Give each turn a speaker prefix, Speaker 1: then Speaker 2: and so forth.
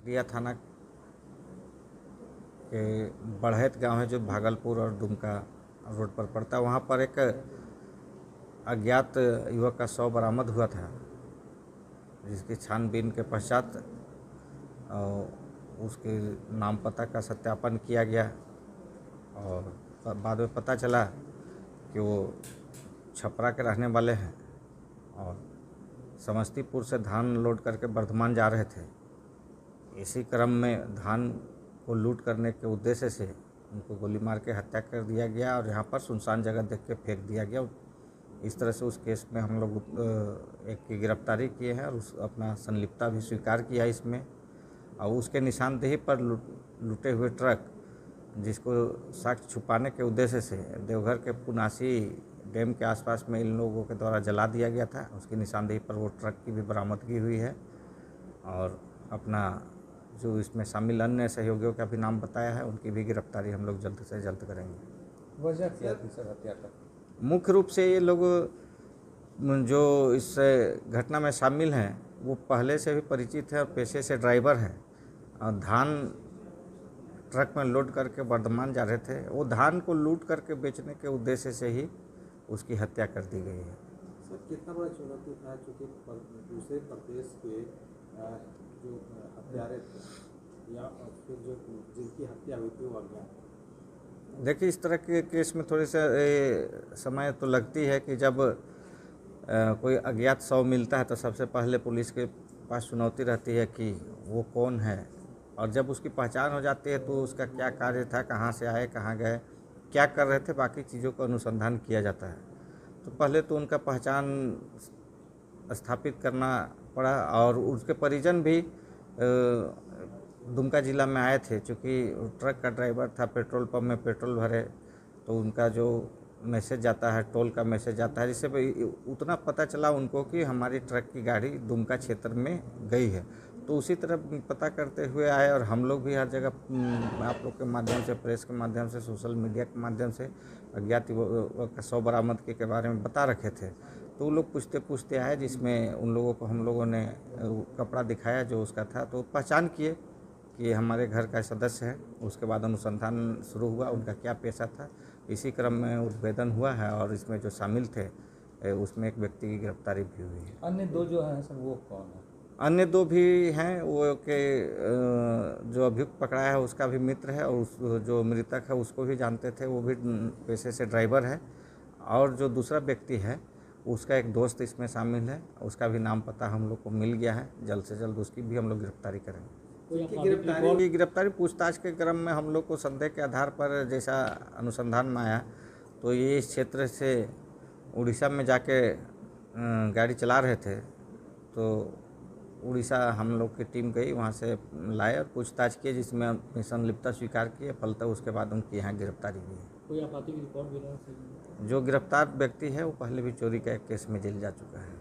Speaker 1: खत्रिया थाना के बढ़ैत गांव है जो भागलपुर और दुमका रोड पर पड़ता है। वहाँ पर एक अज्ञात युवक का शव बरामद हुआ था, जिसकी छानबीन के पश्चात उसके नाम पता का सत्यापन किया गया और बाद में पता चला कि वो छपरा के रहने वाले हैं और समस्तीपुर से धान लोड करके वर्धमान जा रहे थे। इसी क्रम में धान को लूट करने के उद्देश्य से उनको गोली मार के हत्या कर दिया गया और यहाँ पर सुनसान जगह देख के फेंक दिया गया। इस तरह से उस केस में हम लोग एक की गिरफ्तारी किए हैं और उस अपना संलिप्तता भी स्वीकार किया इसमें। और उसके निशानदेही पर लूटे हुए ट्रक, जिसको साक्ष्य छुपाने के उद्देश्य से देवघर के पुनासी डैम के आसपास में इन लोगों के द्वारा जला दिया गया था, उसकी निशानदेही पर वो ट्रक की भी बरामदगी हुई है। और अपना जो इसमें शामिल अन्य सहयोगियों का भी नाम बताया है, उनकी भी गिरफ्तारी हम लोग जल्द से जल्द करेंगे।
Speaker 2: वजह क्या थी सर हत्या का?
Speaker 1: मुख्य रूप से ये लोग जो इस घटना में शामिल हैं वो पहले से भी परिचित है और पेशे से ड्राइवर हैं और धान ट्रक में लोड करके वर्धमान जा रहे थे। वो धान को लूट करके बेचने के उद्देश्य से ही उसकी हत्या कर दी गई है।
Speaker 2: सर कितना बड़ा चुनौती था, चूँकि दूसरे प्रदेश के जो हत्यारे थे या फिर जो जिनकी हत्या हुई थी वो अज्ञात?
Speaker 1: देखिए, इस तरह के केस में थोड़ी सा समय तो लगती है कि जब कोई अज्ञात शव मिलता है तो सबसे पहले पुलिस के पास चुनौती रहती है कि वो कौन है, और जब उसकी पहचान हो जाती है तो उसका क्या कार्य था, कहाँ से आए, कहाँ गए, क्या कर रहे थे, बाकी चीज़ों का अनुसंधान किया जाता है। तो पहले तो उनका पहचान स्थापित करना पड़ा और उसके परिजन भी दुमका जिला में आए थे। चूँकि ट्रक का ड्राइवर था, पेट्रोल पंप में पेट्रोल भरे तो उनका जो मैसेज जाता है, टोल का मैसेज जाता है, जिससे उतना पता चला उनको कि हमारी ट्रक की गाड़ी दुमका क्षेत्र में गई है। तो उसी तरह पता करते हुए आए और हम लोग भी हर जगह आप लोग के माध्यम से, प्रेस के माध्यम से, सोशल मीडिया के माध्यम से अज्ञात युवक का शव बरामद के बारे में बता रखे थे। तो वो लोग पूछते पूछते आए, जिसमें उन लोगों को हम लोगों ने कपड़ा दिखाया जो उसका था, तो पहचान किए कि हमारे घर का सदस्य है। उसके बाद अनुसंधान शुरू हुआ, उनका क्या पेशा था। इसी क्रम में उद्भेदन हुआ है और इसमें जो शामिल थे उसमें एक व्यक्ति की गिरफ्तारी भी हुई है।
Speaker 2: अन्य दो जो हैं सर वो कौन है?
Speaker 1: अन्य दो भी हैं, वो के जो अभियुक्त पकड़ा है उसका भी मित्र है और उस जो मृतक है उसको भी जानते थे, वो भी पेशे से ड्राइवर है। और जो दूसरा व्यक्ति है उसका एक दोस्त इसमें शामिल है, उसका भी नाम पता हम लोग को मिल गया है। जल्द से जल्द उसकी भी हम लोग गिरफ्तारी करेंगे। गिरफ्तारी पूछताछ के क्रम में हम लोग को संदेह के आधार पर जैसा अनुसंधान में आया, तो ये इस क्षेत्र से उड़ीसा में जाके गाड़ी चला रहे थे। तो उड़ीसा हम लोग की टीम गई, वहाँ से लाए और पूछताछ किए, जिसमें अपनी संलिप्तता स्वीकार किए। फलतः उसके बाद उनकी यहाँ गिरफ्तारी हुई है।
Speaker 2: कोई आपत्ति की रिपोर्ट भी नहीं?
Speaker 1: जो गिरफ्तार व्यक्ति है वो पहले भी चोरी का एक केस में जेल जा चुका है।